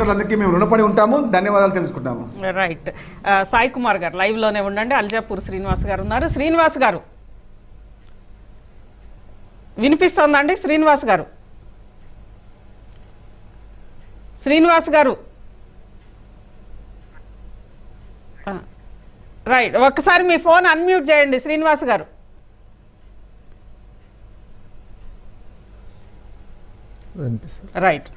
అందరికీ మేము రుణపడి ఉంటాము. ధన్యవాదాలు తెలుసుకుంటాము. రైట్. సాయి కుమార్ గారు లైవ్ లోనే ఉండండి. అల్జాపూర్ శ్రీనివాస్ గారు ఉన్నారు. శ్రీనివాస్ గారు వినిపిస్తోందండి? శ్రీనివాస్ గారు, శ్రీనివాస్ గారు రైట్, ఒక్కసారి మీ ఫోన్ అన్మ్యూట్ చేయండి శ్రీనివాస్ గారు. రైట్.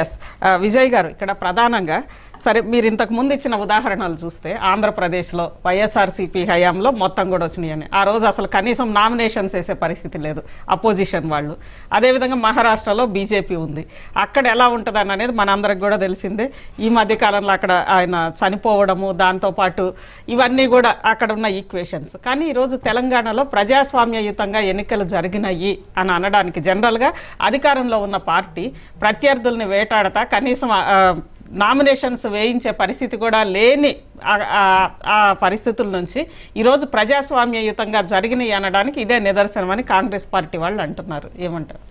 ఎస్, విజయ్ గారు, ఇక్కడ ప్రధానంగా సరే మీరు ఇంతకు ముందు ఇచ్చిన ఉదాహరణలు చూస్తే ఆంధ్రప్రదేశ్లో వైఎస్ఆర్సీపీ హయాంలో మొత్తం కూడా వచ్చినాయని, ఆ రోజు అసలు కనీసం నామినేషన్స్ వేసే పరిస్థితి లేదు అపోజిషన్ వాళ్ళు. అదేవిధంగా మహారాష్ట్రలో బీజేపీ ఉంది, అక్కడ ఎలా ఉంటుందని అనేది మనందరికి కూడా తెలిసిందే. ఈ మధ్యకాలంలో అక్కడ ఆయన చనిపోవడము, దాంతోపాటు ఇవన్నీ కూడా అక్కడ ఉన్న ఈక్వేషన్స్. కానీ ఈరోజు తెలంగాణలో ప్రజాస్వామ్యయుతంగా ఎన్నికలు జరిగినాయి అని అనడానికి జనరల్గా అధికారంలో ఉన్న పార్టీ ప్రత్యర్థుల్ని వేటాడతా కనీసం నామినేషన్స్ వేయించే పరిస్థితి కూడా లేని ఆ పరిస్థితుల నుంచి ఈరోజు ప్రజాస్వామ్యయుతంగా జరిగినాయి అనడానికి ఇదే నిదర్శనమని కాంగ్రెస్ పార్టీ వాళ్ళు అంటున్నారు. ఏమంటారు?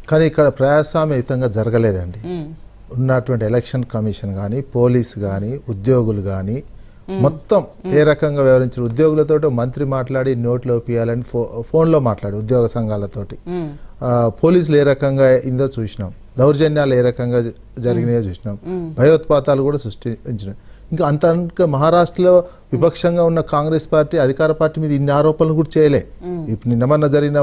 కానీ ఇక్కడ ప్రజాస్వామ్యయుతంగా జరగలేదండి. ఉన్నటువంటి ఎలక్షన్ కమిషన్ కానీ, పోలీసు కానీ, ఉద్యోగులు కానీ మొత్తం ఏ రకంగా వ్యవహరించారు. ఉద్యోగులతో మంత్రి మాట్లాడి నోట్లో పియాలని ఫోన్లో మాట్లాడి ఉద్యోగ సంఘాలతోటి, పోలీసులు ఏ రకంగా ఇందో చూసినాం, దౌర్జన్యాలు ఏ రకంగా జరిగినాయో చూసినాం, భయోత్పాతాలు కూడా సృష్టించినాం. ఇంకా అంత మహారాష్ట్రలో విపక్షంగా ఉన్న కాంగ్రెస్ పార్టీ అధికార పార్టీ మీద ఇన్ని ఆరోపణలు కూడా చేయలే. ఇప్పుడు నిన్నమన్న జరిగిన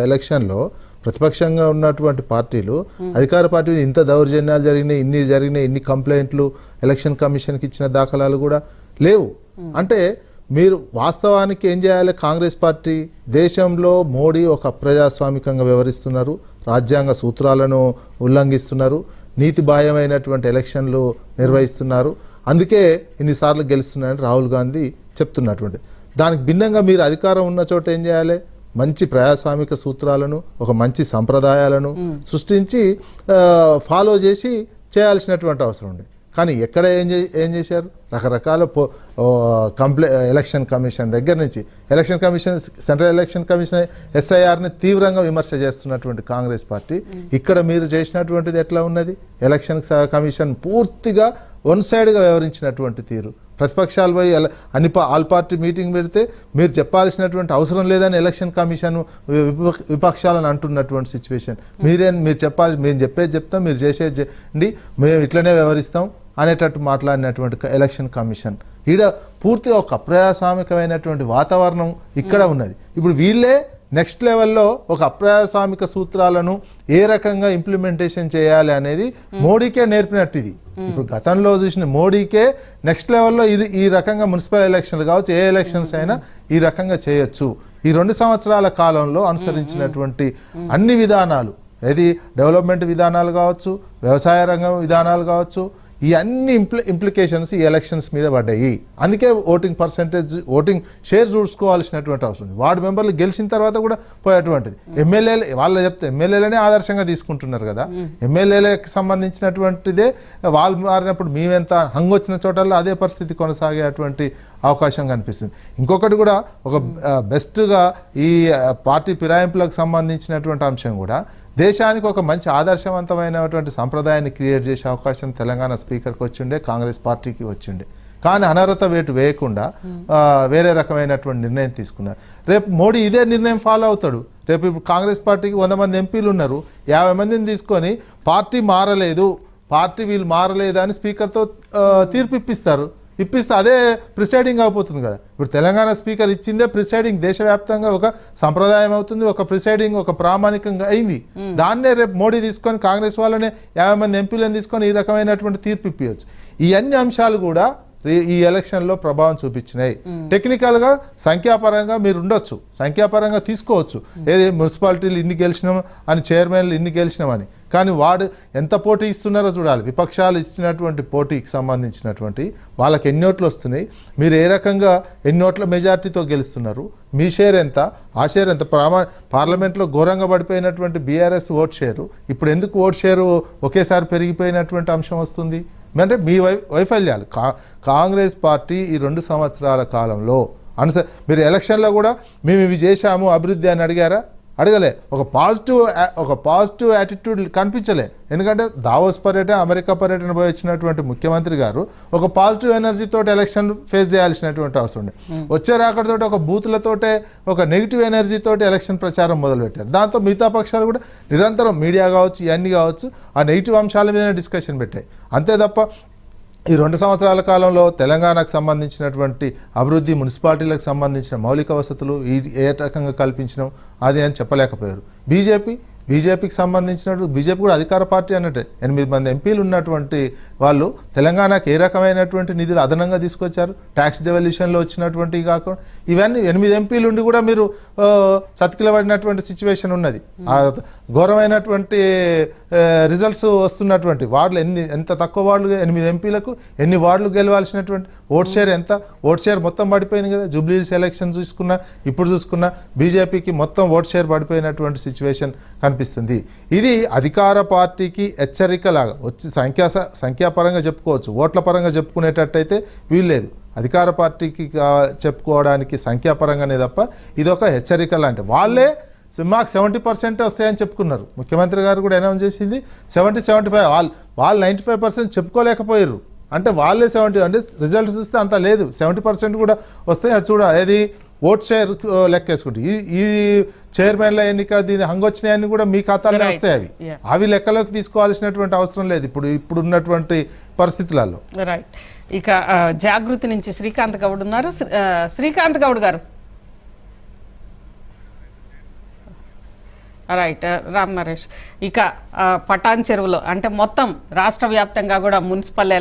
ఎలక్షన్లో ప్రతిపక్షంగా ఉన్నటువంటి పార్టీలు అధికార పార్టీ మీద ఇంత దౌర్జన్యాలు జరిగినాయి, ఇన్ని కంప్లైంట్లు ఎలక్షన్ కమిషన్కి ఇచ్చిన దాఖలాలు కూడా లేవు. అంటే మీరు వాస్తవానికి ఏం చేయాలి? కాంగ్రెస్ పార్టీ దేశంలో మోడీ ఒక ప్రజాస్వామికంగా వ్యవహరిస్తున్నారు, రాజ్యాంగ సూత్రాలను ఉల్లంఘిస్తున్నారు, నీతిబాహ్యమైనటువంటి ఎలక్షన్లు నిర్వహిస్తున్నారు, అందుకే ఇన్నిసార్లు గెలుస్తున్నారని రాహుల్ గాంధీ చెప్తున్నటువంటి దానికి భిన్నంగా మీరు అధికారం ఉన్న చోట ఏం చేయాలి? మంచి ప్రజాస్వామిక సూత్రాలను, ఒక మంచి సంప్రదాయాలను సృష్టించి ఫాలో చేసి చేయాల్సినటువంటి అవసరం ఉంది. కానీ ఎక్కడ ఏం చేశారు? రకరకాల ఎలక్షన్ కమిషన్ దగ్గర నుంచి election commission, central election commission ఎస్ఐఆర్ని తీవ్రంగా విమర్శ చేస్తున్నటువంటి కాంగ్రెస్ పార్టీ ఇక్కడ మీరు చేసినటువంటిది ఎట్లా ఉన్నది? ఎలక్షన్ కమిషన్ పూర్తిగా వన్ సైడ్గా వ్యవహరించినటువంటి తీరు. ప్రతిపక్షాలు పోయి ఆల్ పార్టీ మీటింగ్ పెడితే మీరు చెప్పాల్సినటువంటి అవసరం లేదని ఎలక్షన్ కమిషన్ విపక్షాలను అంటున్నటువంటి సిచ్యువేషన్. మీరు చెప్పాలి, మేము చెప్పేది చెప్తాం, మీరు చేసేది చేయండి, మేము ఇట్లనే వ్యవహరిస్తాం అనేటట్టు మాట్లాడినటువంటి ఎలక్షన్ కమిషన్ ఈడ పూర్తిగా ఒక అప్రజాస్వామికమైనటువంటి వాతావరణం ఇక్కడ ఉన్నది. ఇప్పుడు వీళ్ళే నెక్స్ట్ లెవెల్లో ఒక అప్రజాస్వామిక సూత్రాలను ఏ రకంగా ఇంప్లిమెంటేషన్ చేయాలి అనేది మోడీకే నేర్పినట్టు ఇది. ఇప్పుడు గతంలో చూసిన మోడీకే నెక్స్ట్ లెవెల్లో ఈ రకంగా మున్సిపల్ ఎలక్షన్లు కావచ్చు, ఏ ఎలక్షన్స్ అయినా ఈ రకంగా చేయొచ్చు. ఈ 2 సంవత్సరాల కాలంలో అనుసరించినటువంటి అన్ని విధానాలు, ఏది డెవలప్మెంట్ విధానాలు కావచ్చు, వ్యవసాయ రంగం విధానాలు కావచ్చు, ఈ అన్ని ఇంప్లికేషన్స్ ఈ ఎలక్షన్స్ మీద పడ్డాయి. అందుకే ఓటింగ్ పర్సెంటేజ్, ఓటింగ్ షేర్ చూసుకోవాల్సినటువంటి అవసరం ఉంది. వార్డు మెంబర్లు గెలిచిన తర్వాత కూడా పోయేటువంటిది. ఎమ్మెల్యేలు వాళ్ళు చెప్తే ఎమ్మెల్యేలనే ఆదర్శంగా తీసుకుంటున్నారు కదా, ఎమ్మెల్యేలకు సంబంధించినటువంటిదే వాళ్ళు మారినప్పుడు మేమెంత హంగొచ్చిన చోటల్లో అదే పరిస్థితి కొనసాగేటువంటి అవకాశం కనిపిస్తుంది. ఇంకొకటి కూడా ఒక బెస్ట్గా ఈ పార్టీ ఫిరాయింపులకు సంబంధించినటువంటి అంశం కూడా దేశానికి ఒక మంచి ఆదర్శవంతమైనటువంటి సంప్రదాయాన్ని క్రియేట్ చేసే అవకాశం తెలంగాణ స్పీకర్కి వచ్చిండే, కాంగ్రెస్ పార్టీకి వచ్చిండే. కానీ అనర్హత వేటు వేయకుండా వేరే రకమైనటువంటి నిర్ణయం తీసుకున్నారు. రేపు మోడీ ఇదే నిర్ణయం ఫాలో అవుతాడు. రేపు ఇప్పుడు కాంగ్రెస్ పార్టీకి 100 మంది ఎంపీలు ఉన్నారు, 50 మందిని తీసుకొని పార్టీ మారలేదు, వీళ్ళు మారలేదు అని స్పీకర్తో తీర్పు ఇప్పిస్తే అదే ప్రిసైడింగ్ అయిపోతుంది కదా. ఇప్పుడు తెలంగాణ స్పీకర్ ఇచ్చిందే ప్రిసైడింగ్, దేశవ్యాప్తంగా ఒక సంప్రదాయం అవుతుంది, ఒక ప్రిసైడింగ్ ఒక ప్రామాణికంగా అయింది. దాన్నే రేపు మోడీ తీసుకొని కాంగ్రెస్ వాళ్ళనే 50 మంది ఎంపీలను తీసుకొని ఈ రకమైనటువంటి తీర్పు ఇప్పించవచ్చు. ఈ అన్ని అంశాలు కూడా ఈ ఎలక్షన్లో ప్రభావం చూపించినాయి. టెక్నికల్గా సంఖ్యాపరంగా మీరు ఉండొచ్చు, సంఖ్యాపరంగా తీసుకోవచ్చు, ఏది మున్సిపాలిటీలు ఇన్ని గెలిచినాం అని, చైర్మన్లు ఇన్ని గెలిచినామని. కానీ వాడు ఎంత పోటీ ఇస్తున్నారో చూడాలి. విపక్షాలు ఇచ్చినటువంటి పోటీకి సంబంధించినటువంటి వాళ్ళకి ఎన్ని ఓట్లు వస్తున్నాయి, మీరు ఏ రకంగా ఎన్ని ఓట్ల మెజార్టీతో గెలుస్తున్నారు, మీ షేర్ ఎంత, ఆ షేర్ ఎంత. పార్లమెంట్లో ఘోరంగా పడిపోయినటువంటి బీఆర్ఎస్ ఓట్ షేరు ఇప్పుడు ఎందుకు ఓట్ షేరు ఒకేసారి పెరిగిపోయినటువంటి అంశం వస్తుంది అంటే మీ వైఫల్యాలు. కాంగ్రెస్ పార్టీ ఈ 2 సంవత్సరాల కాలంలో మీరు ఎలక్షన్లో కూడా మేము ఇవి చేశాము అభివృద్ధి అని అడిగారా? అడగలే. ఒక పాజిటివ్ యాటిట్యూడ్ కనిపించలే. ఎందుకంటే దావోస్ పర్యటన, అమెరికా పర్యటన పోయి వచ్చినటువంటి ముఖ్యమంత్రి గారు ఒక పాజిటివ్ ఎనర్జీతో ఎలక్షన్ ఫేస్ చేయాల్సినటువంటి అవసరం ఉంది. వచ్చే రాకడతోటి ఒక బూతులతోటే ఒక నెగిటివ్ ఎనర్జీతో ఎలక్షన్ ప్రచారం మొదలుపెట్టారు. దాంతో మిగతా పక్షాలు కూడా నిరంతరం మీడియా కావచ్చు, ఇవన్నీ కావచ్చు, ఆ నెగిటివ్ అంశాల మీదనే డిస్కషన్ పెట్టాయి. అంతే తప్ప ఈ 2 సంవత్సరాల కాలంలో తెలంగాణకు సంబంధించినటువంటి అభివృద్ధి, మున్సిపాలిటీలకు సంబంధించిన మౌలిక వసతులు ఏ రకంగా కల్పించడం అది అని చెప్పలేకపోయారు. బీజేపీకి సంబంధించినట్టు బీజేపీ కూడా అధికార పార్టీ అన్నట్టే 8 మంది ఎంపీలు ఉన్నటువంటి వాళ్ళు తెలంగాణకు ఏ రకమైనటువంటి నిధులు అదనంగా తీసుకొచ్చారు. ట్యాక్స్ డెవల్యూషన్లో వచ్చినటువంటి కాకుండా ఇవన్నీ 8 ఎంపీలు ఉండి కూడా మీరు సతికిలబడినటువంటి సిచ్యువేషన్ ఉన్నది. ఆ ఘోరమైనటువంటి రిజల్ట్స్ వస్తున్నటువంటి వార్డులు ఎంత తక్కువ వార్డులు, 8 ఎంపీలకు ఎన్ని వార్డులు గెలవాల్సినటువంటి ఓట్ షేర్ ఎంత? ఓట్ షేర్ మొత్తం పడిపోయింది కదా. జూబ్లీహిల్స్ ఎలక్షన్ చూసుకున్నా, ఇప్పుడు చూసుకున్నా బీజేపీకి మొత్తం ఓట్ షేర్ పడిపోయినటువంటి సిచ్యువేషన్ కనిపిస్తుంది. ఇది అధికార పార్టీకి హెచ్చరికలాగా వచ్చి సంఖ్యాపరంగా చెప్పుకోవచ్చు, ఓట్ల పరంగా చెప్పుకునేటట్టయితే వీల్లేదు. అధికార పార్టీకి చెప్పుకోవడానికి సంఖ్యాపరంగానే తప్ప ఇదొక హెచ్చరిక లాంటి. వాళ్ళే మాకు 70% వస్తాయని చెప్పుకున్నారు. ముఖ్యమంత్రి గారు కూడా అనౌన్స్ చేసింది 70-75. వాళ్ళు 95% చెప్పుకోలేకపోయారు. అంటే వాళ్ళే 70, అంటే రిజల్ట్స్ చూస్తే అంత లేదు, 70% కూడా వస్తాయి. అది చూడ ఏది ఓట్ షేర్ లెక్కేసుకుంటే ఈ చైర్మన్ల ఎన్నిక దీని హంగొచ్చినాయని కూడా మీ ఖాతాలో వస్తాయి. అవి లెక్కలోకి తీసుకోవాల్సినటువంటి అవసరం లేదు ఇప్పుడు ఉన్నటువంటి పరిస్థితులలో. రైట్. ఇక జాగృతి నుంచి శ్రీకాంత్ గౌడ్ ఉన్నారు. శ్రీకాంత్ గౌడ్ గారు. రైట్. రామ్ నరేష్, ఇక పటాన్ చెరువులో అంటే మొత్తం రాష్ట్ర వ్యాప్తంగా కూడా మున్సిపల్